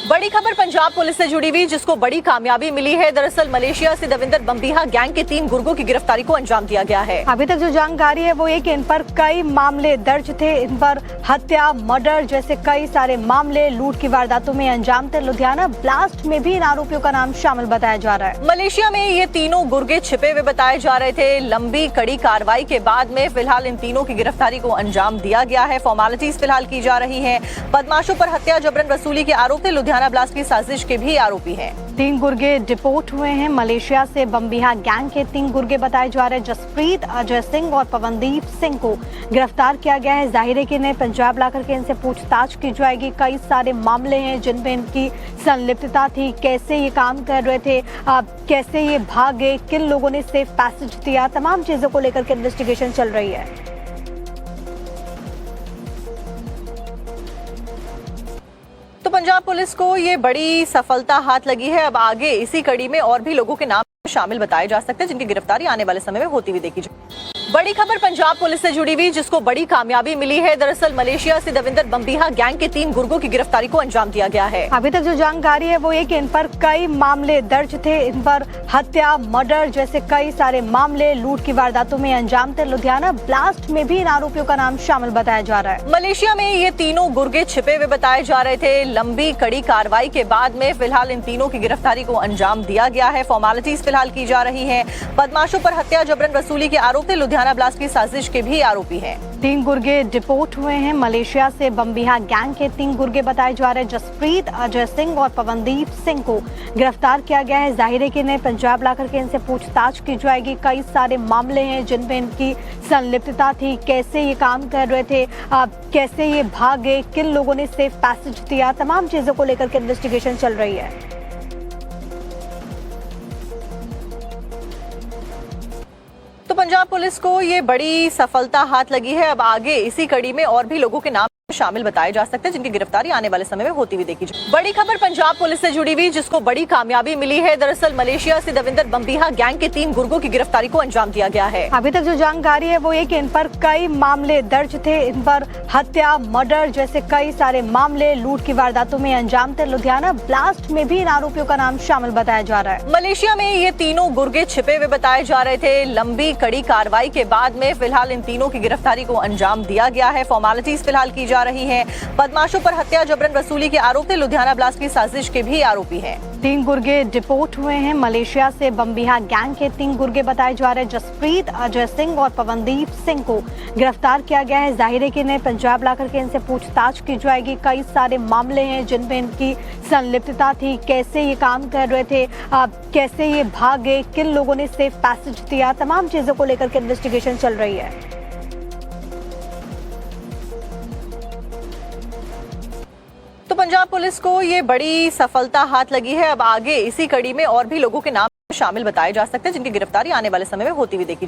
बड़ी खबर पंजाब पुलिस से जुड़ी हुई, जिसको बड़ी कामयाबी मिली है। दरअसल मलेशिया से दविंदर बम्बीहा गैंग के 3 गुर्गों की गिरफ्तारी को अंजाम दिया गया है। अभी तक जो जानकारी है वो एक इन पर कई मामले दर्ज थे। इन पर हत्या, मर्डर जैसे कई सारे मामले, लूट की वारदातों में अंजाम थे। लुधियाना ब्लास्ट में भी इन आरोपियों का नाम शामिल बताया जा रहा है। मलेशिया में ये तीनों गुर्गे छिपे हुए बताए जा रहे थे। लंबी कड़ी कार्रवाई के बाद में फिलहाल इन तीनों की गिरफ्तारी को अंजाम दिया गया है। फॉर्मेलिटीज फिलहाल की जा रही है। बदमाशों पर हत्या, जबरन वसूली के आरोप थे। लुधियाना ब्लास्ट की साजिश के भी आरोपी हैं। 3 गुर्गे डिपोर्ट हुए हैं। मलेशिया से बम्बीहा गैंग के 3 गुर्गे बताए जा रहे हैं। जसप्रीत, अजय सिंह और पवनदीप सिंह को गिरफ्तार किया गया है। जाहिर है कि इन्हें पंजाब लाकर के इनसे पूछताछ की जाएगी। कई सारे मामले हैं जिनमें इनकी संलिप्तता थी, कैसे ये काम कर रहे थे, कैसे ये भागे, किन लोगों ने सेफ पैसेज दिया, तमाम चीजों को लेकर के इन्वेस्टिगेशन चल रही है। तो पंजाब पुलिस को ये बड़ी सफलता हाथ लगी है। अब आगे इसी कड़ी में और भी लोगों के नाम शामिल बताए जा सकते हैं, जिनकी गिरफ्तारी आने वाले समय में होती हुई देखी जाए। बड़ी खबर पंजाब पुलिस से जुड़ी हुई, जिसको बड़ी कामयाबी मिली है। दरअसल मलेशिया से दविंदर बम्बीहा गैंग के 3 गुर्गों की गिरफ्तारी को अंजाम दिया गया है। अभी तक जो जानकारी है वो एक इन पर कई मामले दर्ज थे। इन पर हत्या, मर्डर जैसे कई सारे मामले, लूट की वारदातों में अंजाम थे। लुधियाना ब्लास्ट में भी इन आरोपियों का नाम शामिल बताया जा रहा है। मलेशिया में ये तीनों गुर्गे छिपे हुए बताए जा रहे थे। लंबी कड़ी कार्रवाई के बाद में फिलहाल इन तीनों की गिरफ्तारी को अंजाम दिया गया है। फॉर्मेलिटीज फिलहाल की जा रही है। बदमाशों पर हत्या, जबरन वसूली के आरोप थे। लुधियाना ब्लास्ट की साजिश के भी आरोपी हैं। 3 गुर्गे डिपोर्ट हुए हैं। मलेशिया से बम्बीहा गैंग के 3 गुर्गे बताए जा रहे हैं। जसप्रीत, अजय सिंह और पवनदीप सिंह को गिरफ्तार किया गया है। जाहिर है कि इन्हें पंजाब लाकर के इनसे पूछताछ की जाएगी। कई सारे मामले हैं जिनमें इनकी संलिप्तता थी, कैसे ये काम कर रहे थे, कैसे ये भागे, किन लोगों ने सेफ पैसेज दिया, तमाम चीजों को लेकर के इन्वेस्टिगेशन चल रही है। तो पंजाब पुलिस को ये बड़ी सफलता हाथ लगी है। अब आगे इसी कड़ी में और भी लोगों के नाम शामिल बताए जा सकते हैं, जिनकी गिरफ्तारी आने वाले समय में होती हुई देखी जाए। बड़ी खबर पंजाब पुलिस से जुड़ी हुई, जिसको बड़ी कामयाबी मिली है। दरअसल मलेशिया से दविंदर बम्बीहा गैंग के 3 गुर्गों की गिरफ्तारी को अंजाम दिया गया है। अभी तक जो जानकारी है वो एक इन पर कई मामले दर्ज थे। इन पर हत्या, मर्डर जैसे कई सारे मामले, लूट की वारदातों में अंजाम थे। लुधियाना ब्लास्ट में भी इन आरोपियों का नाम शामिल बताया जा रहा है। मलेशिया में ये तीनों गुर्गे छिपे हुए बताए जा रहे थे। लंबी कड़ी कार्रवाई के बाद में फिलहाल इन तीनों की गिरफ्तारी को अंजाम दिया गया है। फॉर्मेलिटीज फिलहाल की जा रही है। बदमाशों पर हत्या, जबरन वसूली के आरोप थे। लुधियाना ब्लास्ट की साजिश के भी आरोपी हैं। 3 गुर्गे डिपोर्ट हुए हैं। मलेशिया से बम्बीहा गैंग के 3 गुर्गे बताए जा रहे हैं। जसप्रीत, अजय सिंह और पवनदीप सिंह को गिरफ्तार किया गया है। जाहिर है कि इन्हें पंजाब लाकर के इनसे पूछताछ की जाएगी। कई सारे मामले हैं जिनमें इनकी संलिप्तता थी, कैसे ये काम कर रहे थे, कैसे ये भागे, किन लोगों ने सेफ पैसेज दिया, तमाम चीजों को लेकर के इन्वेस्टिगेशन चल रही है। तो पंजाब पुलिस को ये बड़ी सफलता हाथ लगी है। अब आगे इसी कड़ी में और भी लोगों के नाम शामिल बताए जा सकते हैं, जिनकी गिरफ्तारी आने वाले समय में होती हुई देखी जाए।